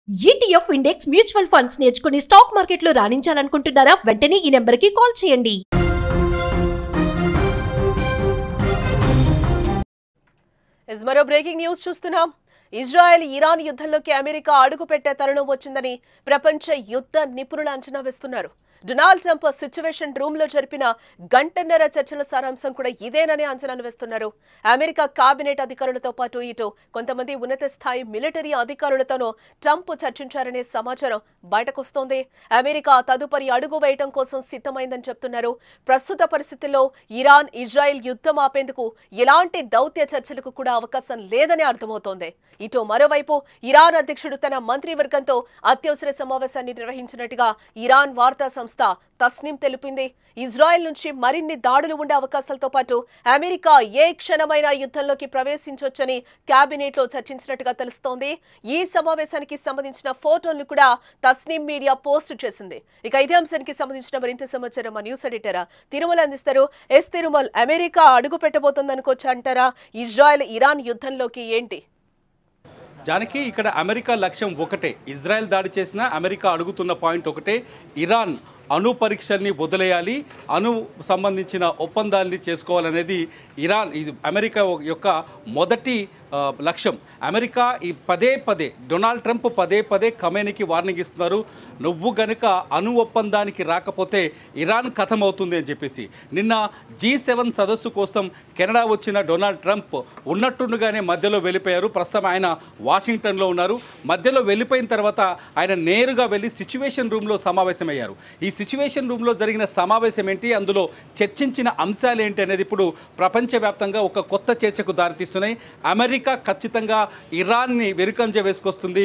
ETF index mutual funds నేర్చుకుని stock మార్కెట్లో రాణించాలనుకుంటున్నారా? వెంటనే ఈ నెంబర్కి కాల్ చేయండి. మరో బ్రేకింగ్ న్యూస్ చూస్తున్నాం. ఇజ్రాయెల్ ఇరాన్ యుద్ధంలోకి అమెరికా అడుగు పెట్టే తరుణం వచ్చిందని ప్రపంచ యుద్ధ నిపుణులు అంచనా వేస్తున్నారు. డొనాల్డ్ ట్రంప్ సిచ్యువేషన్ రూమ్ లో జరిపిన గంటన్నర చర్చల సారాంశం కూడా ఇదేనని అంచనాలు వేస్తున్నారు. అమెరికా కేబినెట్ అధికారులతో పాటు ఇటు కొంతమంది ఉన్నత స్థాయి మిలిటరీ అధికారులతోనూ ట్రంప్ చర్చించారనే సమాచారం బయటకొస్తోంది. అమెరికా తదుపరి అడుగు వేయడం కోసం సిద్ధమైందని చెప్తున్నారు. ప్రస్తుత పరిస్థితుల్లో ఇరాన్ ఇజ్రాయెల్ యుద్ధం ఆపేందుకు ఎలాంటి దౌత్య చర్చలకు కూడా అవకాశం లేదని అర్థమవుతోంది. ఇటు మరోవైపు ఇరాన్ అధ్యక్షుడు తన మంత్రివర్గంతో అత్యవసర సమావేశాన్ని నిర్వహించినట్టుగా ఇరాన్ వార్తా సంస్థ తస్నీం తెలిపింది. ఇజ్రాయెల్ నుంచి మరిన్ని దాడులు ఉండే అవకాశాలతో పాటు అమెరికా ఏ క్షణమైనా యుద్ధంలోకి ప్రవేశించొచ్చని కేబినెట్ లో చర్చించినట్టుగా తెలుస్తోంది. ఈ సమావేశానికి సంబంధించిన ఫోటోలను కూడా తస్నీం మీడియా పోస్ట్ చేసింది. ఇక ఇదే అంశానికి సంబంధించిన మరింత సమాచారం మా న్యూస్ ఎడిటర్ తిరుమల అందిస్తారు. తిరుమల్, అమెరికా అడుగు పెట్టబోతోందనుకోవచ్చు అంటారా? ఇజ్రాయెల్ ఇరాన్ యుద్ధంలోకి ఏంటి? జానకి, ఇక్కడ అమెరికా లక్ష్యం ఒకటే. ఇజ్రాయెల్ దాడి చేసిన అమెరికా అడుగుతున్న పాయింట్ ఒకటే, ఇరాన్ అణు పరీక్షల్ని వదిలేయాలి, అణు సంబంధించిన ఒప్పందాల్ని చేసుకోవాలనేది అమెరికా యొక్క మొదటి లక్ష్యం. అమెరికా ఈ పదే డొనాల్డ్ ట్రంప్ పదే ఖమేనీకి వార్నింగ్ ఇస్తున్నారు. నువ్వు గనుక అణు ఒప్పందానికి రాకపోతే ఇరాన్ ఖతమవుతుంది అని చెప్పేసి. నిన్న G7 సదస్సు కోసం కెనడా వచ్చిన డొనాల్డ్ ట్రంప్ ఉన్నట్టుండగానే మధ్యలో వెళ్ళిపోయారు. ప్రస్తుతం ఆయన వాషింగ్టన్లో ఉన్నారు. మధ్యలో వెళ్ళిపోయిన తర్వాత ఆయన నేరుగా వెళ్ళి సిచ్యువేషన్ రూమ్లో సమావేశమయ్యారు. ఈ సిచ్యువేషన్ రూమ్లో జరిగిన సమావేశం ఏంటి, అందులో చర్చించిన అంశాలు ఏంటి అనేది ఇప్పుడు ప్రపంచవ్యాప్తంగా ఒక కొత్త చర్చకు దారితీస్తున్నాయి. అమెరికా ఖచ్చితంగా ఇరాన్ని వెనుకంజ వేసుకొస్తుంది,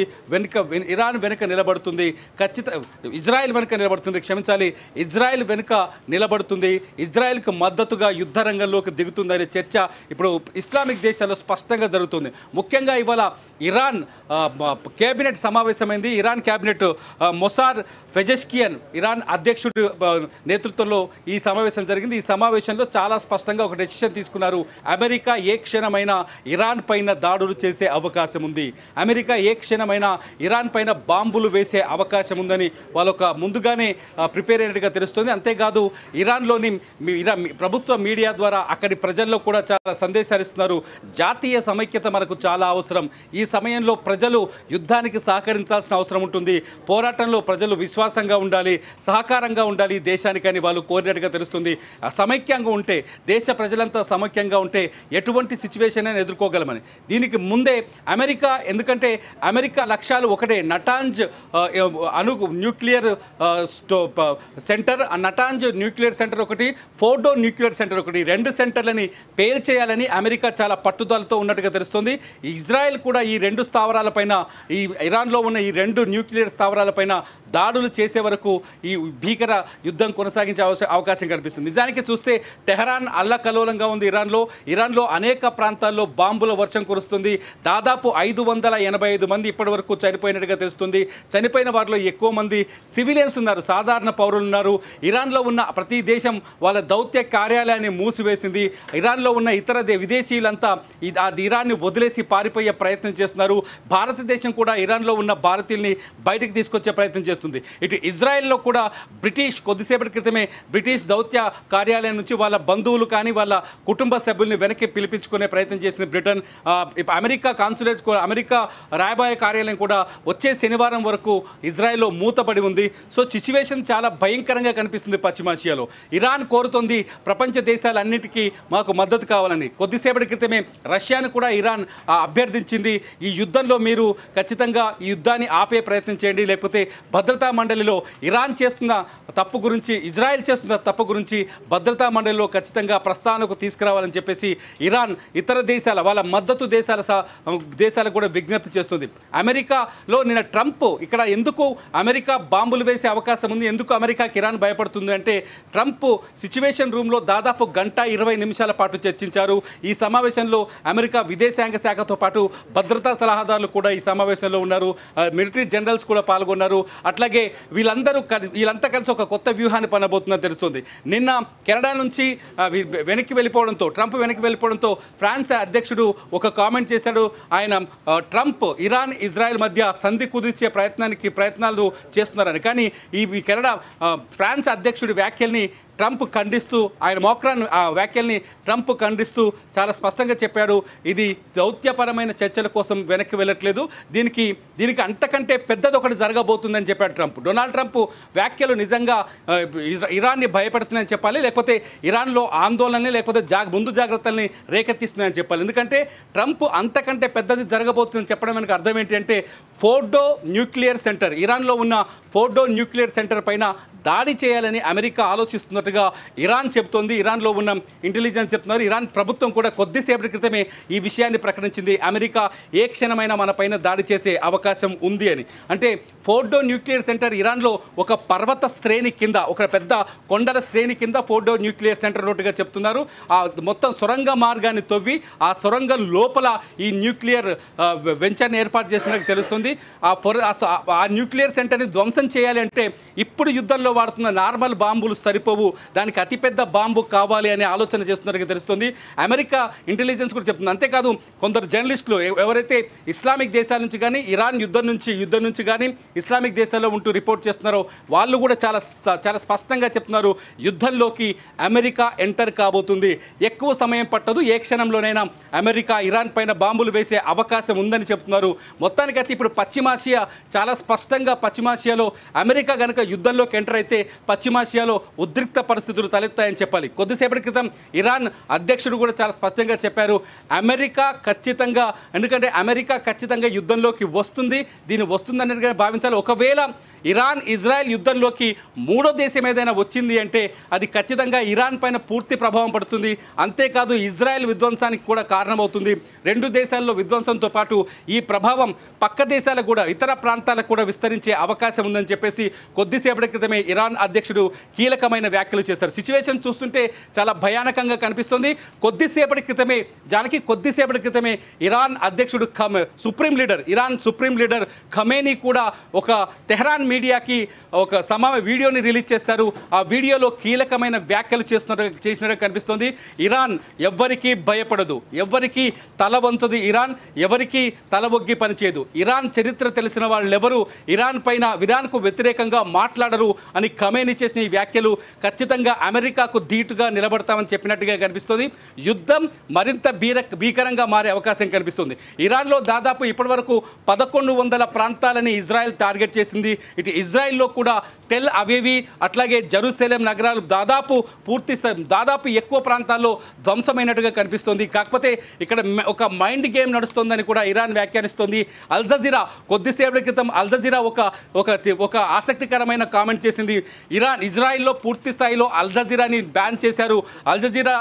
ఇరాన్ వెనుక నిలబడుతుంది, ఇజ్రాయెల్ వెనుక నిలబడుతుంది, ఇజ్రాయెల్ వెనుక నిలబడుతుంది, ఇజ్రాయెల్కు మద్దతుగా యుద్ధ రంగంలోకి దిగుతుందనే చర్చ ఇప్పుడు ఇస్లామిక్ దేశాల్లో స్పష్టంగా జరుగుతుంది. ముఖ్యంగా ఇవాళ ఇరాన్ కేబినెట్ సమావేశమైంది. ఇరాన్ కేబినెట్ మొసార్ ఫెజెష్కియన్ ఇరాన్ అధ్యక్షుడు నేతృత్వంలో ఈ సమావేశం జరిగింది. ఈ సమావేశంలో చాలా స్పష్టంగా ఒక డెసిషన్ తీసుకున్నారు. అమెరికా ఏ క్షణమైనా ఇరాన్ పైన దాడులు చేసే అవకాశం ఉంది, అమెరికా ఏ క్షణమైనా ఇరాన్ పైన బాంబులు వేసే అవకాశం ఉందని వాళ్ళొక ముందుగానే ప్రిపేర్ అయినట్టుగా తెలుస్తుంది. అంతేకాదు ఇరాన్లోని ప్రభుత్వ మీడియా ద్వారా అక్కడి ప్రజల్లో కూడా చాలా సందేశాలు ఇస్తున్నారు. జాతీయ సమైక్యత మనకు చాలా అవసరం, ఈ సమయంలో ప్రజలు యుద్ధానికి సహకరించాల్సిన అవసరం ఉంటుంది, పోరాటంలో ప్రజలు విశ్వాసంగా ఉండాలి, సహకారంగా ఉండాలి దేశానికని వాళ్ళు కోరినట్టుగా తెలుస్తుంది. సమైక్యంగా ఉంటే, దేశ ప్రజలంతా సమైక్యంగా ఉంటే ఎటువంటి సిచ్యువేషన్ అయినా ఎదుర్కోగలమని. దీనికి ముందే అమెరికా, ఎందుకంటే అమెరికా లక్ష్యాలు ఒకటే, Natanz nuclear centre, Natanz nuclear centre ఒకటి, ఫోర్డో న్యూక్లియర్ సెంటర్ ఒకటి, రెండు సెంటర్లని పేల్ చేయాలని అమెరికా చాలా పట్టుదలతో ఉన్నట్టుగా తెలుస్తుంది. ఇజ్రాయెల్ కూడా ఈ రెండు స్థావరాలపైన, ఈ ఇరాన్లో ఉన్న ఈ రెండు న్యూక్లియర్ స్థావరాలపైన దాడులు చేసే వరకు ఈ భీకర యుద్ధం కొనసాగించే అవకాశం కనిపిస్తుంది. నిజానికి చూస్తే టెహరాన్ అల్లకల్లోలంగా ఉంది. ఇరాన్లో అనేక ప్రాంతాల్లో బాంబుల వర్షం కురుస్తుంది. దాదాపు 585 మంది ఇప్పటి వరకు చనిపోయినట్టుగా తెలుస్తుంది. చనిపోయిన వారిలో ఎక్కువ మంది సివిలియన్స్ ఉన్నారు, సాధారణ పౌరులు ఉన్నారు. ఇరాన్లో ఉన్న ప్రతి దేశం వాళ్ళ దౌత్య కార్యాలయాన్ని మూసివేసింది. ఇరాన్లో ఉన్న ఇతర విదేశీయులంతా ఇరాన్ని వదిలేసి పారిపోయే ప్రయత్నం చేస్తున్నారు. భారతదేశం కూడా ఇరాన్లో ఉన్న భారతీయుల్ని బయటకు తీసుకొచ్చే ప్రయత్నం చేస్తుంది. ఇటు ఇజ్రాయెల్లో కూడా కొద్దిసేపటి క్రితమే బ్రిటిష్ దౌత్య కార్యాలయం నుంచి వాళ్ళ బంధువులు కానీ వాళ్ళ కుటుంబ సభ్యుల్ని వెనక్కి పిలిపించుకునే ప్రయత్నం చేసింది బ్రిటన్. అమెరికా కాన్సులేట్, అమెరికా రాయబార కార్యాలయం కూడా వచ్చే శనివారం వరకు ఇజ్రాయెల్లో మూతపడి ఉంది. సో సిచ్యువేషన్ చాలా భయంకరంగా కనిపిస్తుంది పశ్చిమాసియాలో. ఇరాన్ కోరుతోంది ప్రపంచ దేశాలన్నిటికీ మాకు మద్దతు కావాలని. కొద్దిసేపటి క్రితమే రష్యాను కూడా ఇరాన్ అభ్యర్థించింది, ఈ యుద్ధంలో మీరు ఖచ్చితంగా ఈ యుద్ధాన్ని ఆపే ప్రయత్నం చేయండి, లేకపోతే భద్రతా మండలిలో ఇరాన్ చేస్తున్న తప్పు గురించి, ఇజ్రాయెల్ చేస్తున్న తప్పు గురించి భద్రతా మండలిలో ఖచ్చితంగా ప్రస్తావనకు తీసుకురావాలని చెప్పేసి ఇరాన్ ఇతర దేశాల వాళ్ళ మద్దతు దేశాలకు కూడా విజ్ఞప్తి చేస్తుంది. అమెరికాలో నిన్న ట్రంప్ ఇక్కడ ఎందుకు అమెరికా బాంబులు వేసే అవకాశం ఉంది, ఎందుకు అమెరికాకి ఇరాన్ భయపడుతుంది అంటే, ట్రంప్ సిచ్యువేషన్ రూమ్లో దాదాపు 1:20 పాటు చర్చించారు. ఈ సమావేశంలో అమెరికా విదేశాంగ శాఖతో పాటు భద్రతా సలహాదారులు కూడా ఈ సమావేశంలో ఉన్నారు, మిలిటరీ జనరల్స్ కూడా పాల్గొన్నారు. అట్లాగే వీళ్ళంతా కలిసి ఒక కొత్త వ్యూహాన్ని పనబోతుందని తెలుస్తుంది. నిన్న కెనడా నుంచి వెనక్కి వెళ్ళిపోవడంతో, ట్రంప్ వెనక్కి వెళ్ళిపోవడంతో ఫ్రాన్స్ అధ్యక్షుడు ఒక ఒక కామెంట్ చేశాడు. ఆయన ట్రంప్ ఇరాన్ ఇజ్రాయెల్ మధ్య సంధి కుదిర్చే ప్రయత్నాలు చేస్తున్నారని. కానీ ఈ కెనడా ఫ్రాన్స్ అధ్యక్షుడి వ్యాఖ్యల్ని ట్రంప్ ఖండిస్తూ, ఆయన మోక్రాన్ ఆ వ్యాఖ్యల్ని ట్రంప్ ఖండిస్తూ చాలా స్పష్టంగా చెప్పాడు, ఇది దౌత్యపరమైన చర్చల కోసం వెనక్కి వెళ్ళట్లేదు, దీనికి అంతకంటే పెద్దది ఒకటి జరగబోతుందని చెప్పాడు ట్రంప్. డొనాల్డ్ ట్రంప్ వ్యాఖ్యలు నిజంగా ఇరాన్ని భయపెడుతున్నాయని చెప్పాలి, లేకపోతే ఇరాన్లో ఆందోళనని లేకపోతే ముందు జాగ్రత్తల్ని రేకెత్తిస్తున్నాయని చెప్పాలి. ఎందుకంటే ట్రంప్ అంతకంటే పెద్దది జరగబోతుందని చెప్పడం వెనక అర్థం ఏంటి అంటే, ఫోర్డో న్యూక్లియర్ సెంటర్, ఇరాన్లో ఉన్న ఫోర్డో న్యూక్లియర్ సెంటర్ పైన దాడి చేయాలని అమెరికా ఆలోచిస్తున్నట్టుగా ఇరాన్ చెబుతోంది. ఇరాన్లో ఉన్న ఇంటెలిజెన్స్ చెప్తున్నారు. ఇరాన్ ప్రభుత్వం కూడా కొద్దిసేపటి క్రితమే ఈ విషయాన్ని ప్రకటించింది, అమెరికా ఏ క్షణమైనా మన పైన దాడి చేసే అవకాశం ఉంది అని. అంటే ఫోర్డో న్యూక్లియర్ సెంటర్ ఇరాన్లో ఒక పర్వత శ్రేణి కింద, ఒక పెద్ద కొండల శ్రేణి కింద ఫోర్డో న్యూక్లియర్ సెంటర్ ఉన్నట్టుగా చెప్తున్నారు. ఆ మొత్తం సొరంగ మార్గాన్ని తవ్వి ఆ సొరంగం లోపల ఈ న్యూక్లియర్ వెంచర్ని ఏర్పాటు చేసినట్టు తెలుస్తుంది. ఆ న్యూక్లియర్ సెంటర్ని ధ్వంసం చేయాలి అంటే ఇప్పుడు యుద్ధంలో వాడుతున్న నార్మల్ బాంబులు సరిపోవు, దానికి అతిపెద్ద బాంబు కావాలి అనే ఆలోచన చేస్తున్నట్టుగా తెలుస్తుంది. అమెరికా ఇంటెలిజెన్స్ కూడా చెప్తుంది. అంతేకాదు కొందరు జర్నలిస్టులు ఎవరైతే ఇస్లామిక్ దేశాల నుంచి కానీ ఇరాన్ యుద్ధం నుంచి కానీ ఇస్లామిక్ దేశాల్లో ఉంటూ రిపోర్ట్ చేస్తున్నారో వాళ్ళు కూడా చాలా స్పష్టంగా చెప్తున్నారు, యుద్ధంలోకి అమెరికా ఎంటర్ కాబోతుంది, ఎక్కువ సమయం పట్టదు, ఏ క్షణంలోనైనా అమెరికా ఇరాన్ పైన బాంబులు వేసే అవకాశం ఉందని చెప్తున్నారు. మొత్తానికైతే ఇప్పుడు పశ్చిమాసియా చాలా స్పష్టంగా, పశ్చిమాసియాలో అమెరికా కనుక యుద్ధంలోకి ఎంటర్ అయితే పశ్చిమాసియాలో ఉద్రిక్త పరిస్థితులు తలెత్తాయని చెప్పాలి. కొద్దిసేపటి క్రితం ఇరాన్ అధ్యక్షుడు కూడా చాలా స్పష్టంగా చెప్పారు, అమెరికా ఖచ్చితంగా, ఎందుకంటే అమెరికా ఖచ్చితంగా యుద్ధంలోకి దీన్ని వస్తుందన్నట్టుగా భావించాలి. ఒకవేళ ఇరాన్ ఇజ్రాయెల్ యుద్ధంలోకి మూడో దేశం ఏదైనా వచ్చింది అంటే అది ఖచ్చితంగా ఇరాన్ పైన పూర్తి ప్రభావం పడుతుంది. అంతేకాదు ఇజ్రాయెల్ విధ్వంసానికి కూడా కారణమవుతుంది. రెండు దేశాల్లో విధ్వంసంతో పాటు ఈ ప్రభావం పక్క దేశాలకు కూడా, ఇతర ప్రాంతాలకు కూడా విస్తరించే అవకాశం ఉందని చెప్పేసి కొద్దిసేపటి క్రితమే ఇరాన్ అధ్యక్షుడు కీలకమైన వ్యాఖ్యలు చేశారు. సిచ్యువేషన్ చూస్తుంటే చాలా భయానకంగా కనిపిస్తుంది. కొద్దిసేపటి క్రితమే ఇరాన్ అధ్యక్షుడు ఇరాన్ సుప్రీం లీడర్ ఖమేనీ కూడా ఒక తెహ్రాన్ మీడియాకి ఒక వీడియోని రిలీజ్ చేశారు. ఆ వీడియోలో కీలకమైన వ్యాఖ్యలు చేసినట్టు కనిపిస్తుంది. ఇరాన్ ఎవ్వరికీ భయపడదు, ఎవ్వరికీ తల వంచదు, ఇరాన్ ఎవరికీ తల ఒగ్గి పనిచేయదు, ఇరాన్ చరిత్ర తెలిసిన వాళ్ళెవరూ ఇరాన్కు వ్యతిరేకంగా మాట్లాడరు అని ఖమేనీ చేసిన ఈ వ్యాఖ్యలు ఖచ్చితంగా అమెరికాకు ధీటుగా నిలబడతామని చెప్పినట్టుగా కనిపిస్తుంది. యుద్ధం మరింత భీకరంగా మారే అవకాశం కనిపిస్తుంది. ఇరాన్లో దాదాపు ఇప్పటివరకు 1100 ప్రాంతాలని ఇజ్రాయెల్ టార్గెట్ చేసింది. ఇటు ఇజ్రాయెల్లో కూడా టెల్ అవీవ్ అట్లాగే జెరూసలేం నగరాలు దాదాపు ఎక్కువ ప్రాంతాల్లో ధ్వంసమైనట్టుగా కనిపిస్తుంది. కాకపోతే ఇక్కడ ఒక మైండ్ గేమ్ నడుస్తోందని కూడా ఇరాన్ వ్యాఖ్యానిస్తోంది. అల్ జజీరా కొద్దిసేపటి క్రితం ఒక ఆసక్తికరమైన కామెంట్ చేసింది. ఇజ్రాయెల్లో పూర్తి స్థాయిలో అల్ జజీరాని బ్యాన్ చేశారు, అల్ జజీరా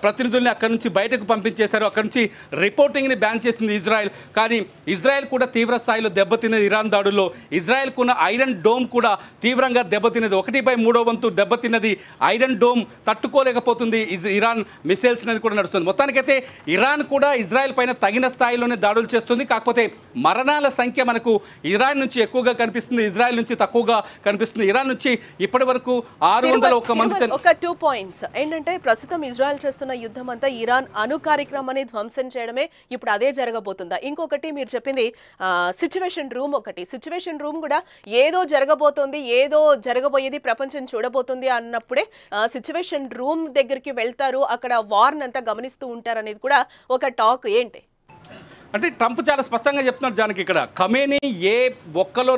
ప్రతినిధుల్ని అక్కడి నుంచి బయటకు పంపించేశారు, అక్కడి నుంచి రిపోర్టింగ్ని బ్యాన్ చేసింది ఇజ్రాయెల్. కానీ ఇజ్రాయెల్ కూడా తీవ్ర స్థాయిలో దెబ్బతిన్నది ఇరాన్ దాడుల్లో. ఇజ్రాయెల్కున్న ఐరన్ డోమ్ కూడా తీవ్రంగా దెబ్బతిన్నది, 1/3 వంతు దెబ్బతిన్నది. ఐరన్ డోమ్ తట్టుకోలేకపోతుంది ఇరాన్ మిసైల్స్ అనేది కూడా నడుస్తుంది. మొత్తానికైతే ఇరాన్ కూడా ఇజ్రాయెల్ పైన తగిన స్థాయిలోనే దాడులు చేస్తుంది. కాకపోతే మరణాల సంఖ్య మనకు ఇరాన్ నుంచి ఎక్కువగా కనిపిస్తుంది, ఇజ్రాయెల్ నుంచి తక్కువగా కనిపిస్తుంది. ఇరాన్ నుంచి ఇప్పటి వరకు 601 మంది. ఒక 2 పాయింట్స్ ఏంటంటే, ప్రస్తుతం ఇజ్రాయెల్ చేస్తున్న యుద్ధం అంతా ఇరాన్ అణు కార్యక్రమాన్ని ధ్వంసం చేయడమే, ఇప్పుడు అదే జరగబోతుందా? ఇంకొకటి మీరు చెప్పింది సిచ్యువేషన్ రూమ్ కూడా ఏదో జరగబోతోంది, ఏదో జరగబోయేది ప్రపంచం చూడబోతుంది అన్నప్పుడే సిచ్యువేషన్ రూమ్ దగ్గరికి వెళ్తారు, అక్కడ వార్న్ అంతా గమనిస్తూ ఉంటారు అనేది కూడా ఒక టాక్. ఏంటి అంటే ట్రంప్ చాలా స్పష్టంగా చెప్తున్నాడు జానకి, ఇక్కడ ఖమేనీ ఏ ఒక్కలో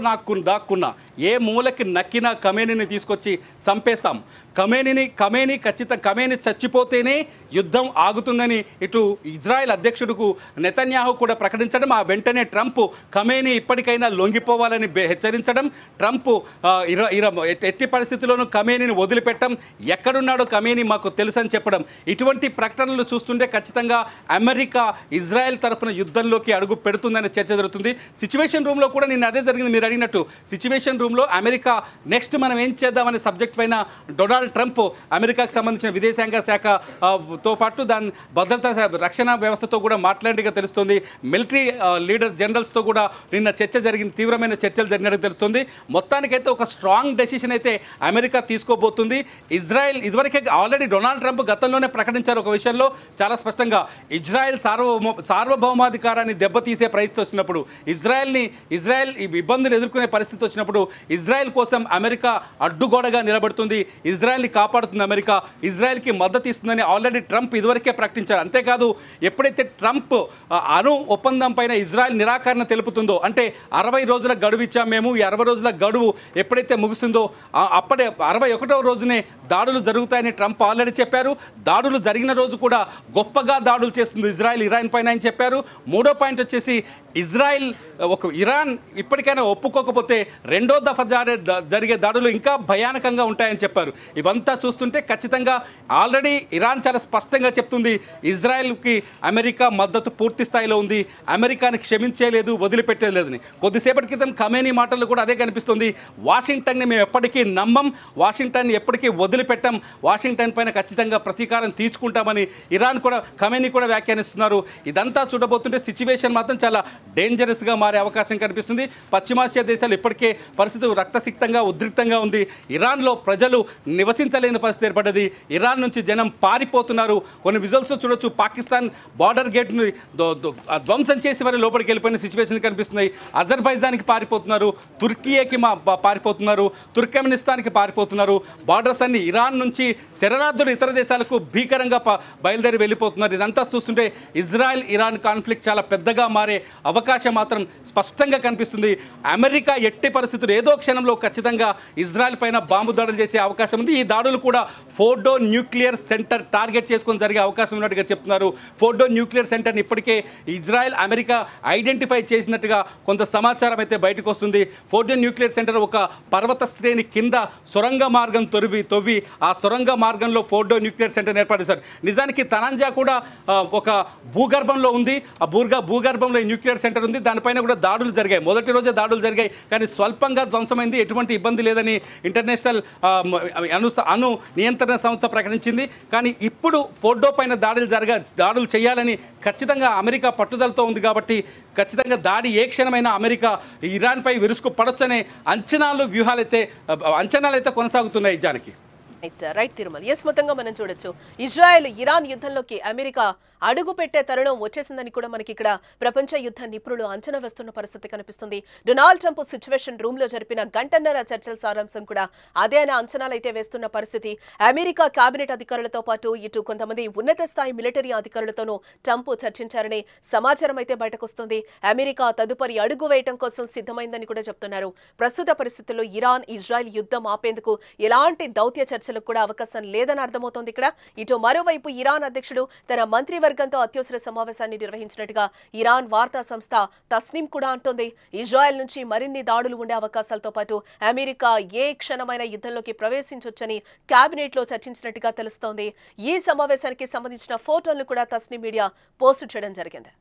దాక్కున్నా, ఏ మూలకి నక్కినా ఖమేనీని తీసుకొచ్చి చంపేస్తాం, ఖమేనీ చచ్చిపోతేనే యుద్ధం ఆగుతుందని ఇటు ఇజ్రాయెల్ అధ్యక్షుడుకు నెతన్యాహు కూడా ప్రకటించడం, ఆ వెంటనే ట్రంప్ ఖమేనీ ఇప్పటికైనా లొంగిపోవాలని హెచ్చరించడం, ట్రంప్ ఎట్టి పరిస్థితుల్లోనూ ఖమేనీని వదిలిపెట్టడం, ఎక్కడున్నాడో ఖమేనీ మాకు తెలుసని చెప్పడం, ఇటువంటి ప్రకటనలు చూస్తుంటే ఖచ్చితంగా అమెరికా ఇజ్రాయెల్ తరఫున యుద్ధం యుద్ధంలోకి అడుగు పెడుతుందనే చర్చ జరుగుతుంది. సిచ్యువేషన్ రూమ్లో కూడా నిన్న అదే జరిగింది. మీరు అడిగినట్టు సిచ్యువేషన్ రూమ్లో అమెరికా నెక్స్ట్ మనం ఏం చేద్దామనే సబ్జెక్ట్ పైన డొనాల్డ్ ట్రంప్ అమెరికాకు సంబంధించిన విదేశాంగ శాఖతో పాటు దాని భద్రతా రక్షణ వ్యవస్థతో కూడా మాట్లాడినట్టుగా తెలుస్తుంది. మిలిటరీ లీడర్ జనరల్స్తో కూడా నిన్న చర్చ జరిగింది, తీవ్రమైన చర్చలు జరిగినట్టు తెలుస్తుంది. మొత్తానికైతే ఒక స్ట్రాంగ్ డెసిషన్ అయితే అమెరికా తీసుకోబోతుంది. ఇజ్రాయెల్ ఇదివరకే ఆల్రెడీ డొనాల్డ్ ట్రంప్ గతంలోనే ప్రకటించారు ఒక విషయంలో చాలా స్పష్టంగా, ఇజ్రాయెల్ సార్వభౌమాధికారాన్ని దెబ్బతీసే పరిస్థితి వచ్చినప్పుడు, ఇజ్రాయెల్ ఈ ఇబ్బందులు ఎదుర్కొనే పరిస్థితి వచ్చినప్పుడు ఇజ్రాయెల్ కోసం అమెరికా అడ్డుగోడగా నిలబడుతుంది, ఇజ్రాయెల్ని కాపాడుతుంది అమెరికా, ఇజ్రాయెల్కి మద్దతు ఇస్తుందని ఆల్రెడీ ట్రంప్ ఇదివరకే ప్రకటించారు. అంతేకాదు ఎప్పుడైతే ట్రంప్ అణు ఒప్పందం పైన ఇజ్రాయెల్ నిరాకరణ తెలుపుతుందో, అంటే 60 రోజుల గడువు ఇచ్చాం మేము, ఈ 60 రోజుల గడువు ఎప్పుడైతే ముగిసిందో అప్పుడే 61వ రోజునే దాడులు జరుగుతాయని ట్రంప్ ఆల్రెడీ చెప్పారు. దాడులు జరిగిన రోజు కూడా గొప్పగా దాడులు చేస్తుంది ఇజ్రాయెల్ ఇరాన్ పైన అని చెప్పారు. మూడో పాయింట్ వచ్చేసి ఇరాన్ ఇప్పటికైనా ఒప్పుకోకపోతే రెండో దఫా జరిగే దాడులు ఇంకా భయానకంగా ఉంటాయని చెప్పారు. ఇవంతా చూస్తుంటే ఖచ్చితంగా ఆల్రెడీ ఇరాన్ చాలా స్పష్టంగా చెప్తుంది, ఇజ్రాయెల్కి అమెరికా మద్దతు పూర్తి స్థాయిలో ఉంది, అమెరికాని క్షమించేలేదు, వదిలిపెట్టేలేదని. కొద్దిసేపటి క్రితం ఖమేనీ మాటలు కూడా అదే కనిపిస్తుంది. వాషింగ్టన్ని మేము ఎప్పటికీ నమ్మం, వాషింగ్టన్ ఎప్పటికీ వదిలిపెట్టాం, వాషింగ్టన్ పైన ఖచ్చితంగా ప్రతీకారం తీర్చుకుంటామని ఖమేనీ కూడా వ్యాఖ్యానిస్తున్నారు. ఇదంతా చూడబోతుంటే సిచ్యువేషన్ మాత్రం చాలా డేంజరస్గా మారే అవకాశం కనిపిస్తుంది. పశ్చిమాసియా దేశాలు ఇప్పటికే పరిస్థితి రక్తసిక్తంగా ఉద్రిక్తంగా ఉంది. ఇరాన్లో ప్రజలు నివసించలేని పరిస్థితి ఏర్పడ్డది. ఇరాన్ నుంచి జనం పారిపోతున్నారు. కొన్ని విజువల్స్లో చూడొచ్చు, పాకిస్తాన్ బార్డర్ గేట్ని ధ్వంసం చేసి వారి లోపలికి వెళ్ళిపోయిన సిచ్యువేషన్ కనిపిస్తున్నాయి. అజర్బైజాన్కి పారిపోతున్నారు, తుర్కీకి పారిపోతున్నారు, తుర్కమెనిస్తాన్కి పారిపోతున్నారు. బార్డర్స్ అన్ని ఇరాన్ నుంచి శరణార్థులు ఇతర దేశాలకు భీకరంగా బయలుదేరి వెళ్ళిపోతున్నారు. ఇదంతా చూస్తుంటే ఇరాన్ కాన్ఫ్లిక్ట్ చాలా పెద్దగా మారే అవకాశం మాత్రం స్పష్టంగా కనిపిస్తుంది. అమెరికా ఎట్టి పరిస్థితులు ఏదో క్షణంలో ఖచ్చితంగా ఇజ్రాయెల్ పైన బాంబు దాడులు చేసే అవకాశం ఉంది. ఈ దాడులు కూడా ఫోర్డో న్యూక్లియర్ సెంటర్ టార్గెట్ చేసుకొని జరిగే అవకాశం ఉన్నట్టుగా చెప్తున్నారు. ఫోర్డో న్యూక్లియర్ సెంటర్ని ఇప్పటికే ఇజ్రాయెల్ అమెరికా ఐడెంటిఫై చేసినట్టుగా కొంత సమాచారం అయితే బయటకు వస్తుంది. ఫోర్డో న్యూక్లియర్ సెంటర్ ఒక పర్వత శ్రేణి కింద సొరంగ మార్గం తవ్వి ఆ సొరంగ మార్గంలో ఫోర్డో న్యూక్లియర్ సెంటర్ ఏర్పాటు చేశారు. నిజానికి తనంజా కూడా ఒక భూగర్భంలో ఉంది. ఆ భూగర్భంలో ఈ న్యూక్లియర్ సెంటర్ ఉంది. దానిపైన కూడా దాడులు జరిగాయి. మొదటి రోజే దాడులు జరిగాయి, కానీ స్వల్పంగా ధ్వంసమైంది, ఎటువంటి ఇబ్బంది లేదని ఇంటర్నేషనల్ అణు నియంత్రణ సంస్థ ప్రకటించింది. కానీ ఇప్పుడు ఫోర్డో పైన దాడులు చేయాలని ఖచ్చితంగా అమెరికా పట్టుదలతో ఉంది. కాబట్టి ఖచ్చితంగా దాడి ఏ క్షణమైనా అమెరికా ఇరాన్పై విరుచుకు పడొచ్చనే అంచనాలైతే కొనసాగుతున్నాయి. జానకి రైట్ తిరుమల. మొత్తంగా మనం చూడొచ్చు, ఇజ్రాయెల్ ఇరాన్ యుద్ధంలోకి అమెరికా అడుగు పెట్టే తరుణం వచ్చేసిందని కూడా మనకి ఇక్కడ ప్రపంచ యుద్ధ నిపుణులు అంచనా వేస్తున్న పరిస్థితి కనిపిస్తుంది. డొనాల్డ్ ట్రంప్ సిచ్యువేషన్ రూమ్ లో జరిపిన గంటన్నర చర్చల సారాంశం కూడా అదే అనే అంచనాలు అయితే వేస్తున్న పరిస్థితి. అమెరికా కేబినెట్ అధికారులతో పాటు ఇటు కొంతమంది ఉన్నత స్థాయి మిలిటరీ అధికారులతోనూ ట్రంప్ చర్చించారనే సమాచారం అయితే బయటకొస్తుంది. అమెరికా తదుపరి అడుగు వేయడం కోసం సిద్ధమైందని కూడా చెప్తున్నారు. ప్రస్తుత పరిస్థితుల్లో ఇరాన్ ఇజ్రాయెల్ యుద్ధం ఆపేందుకు ఎలాంటి దౌత్య చర్చలకు కూడా అవకాశం లేదని అర్థమవుతోంది. ఇక్కడ ఇటు మరోవైపు ఇరాన్ అధ్యక్షుడు తన మంత్రివర్గంతో అత్యవసర సమావేశాన్ని నిర్వహించినట్టుగా ఇరాన్ వార్తా సంస్థ తస్నీం కూడా అంటోంది. ఇజ్రాయెల్ నుంచి మరిన్ని దాడులు ఉండే అవకాశాలతో పాటు అమెరికా ఏ క్షణమైన యుద్ధంలోకి ప్రవేశించొచ్చని కేబినెట్ లో చర్చించినట్టుగా తెలుస్తోంది. ఈ సమావేశానికి సంబంధించిన ఫోటోలను కూడా తస్నీం మీడియా పోస్టు చేయడం జరిగింది.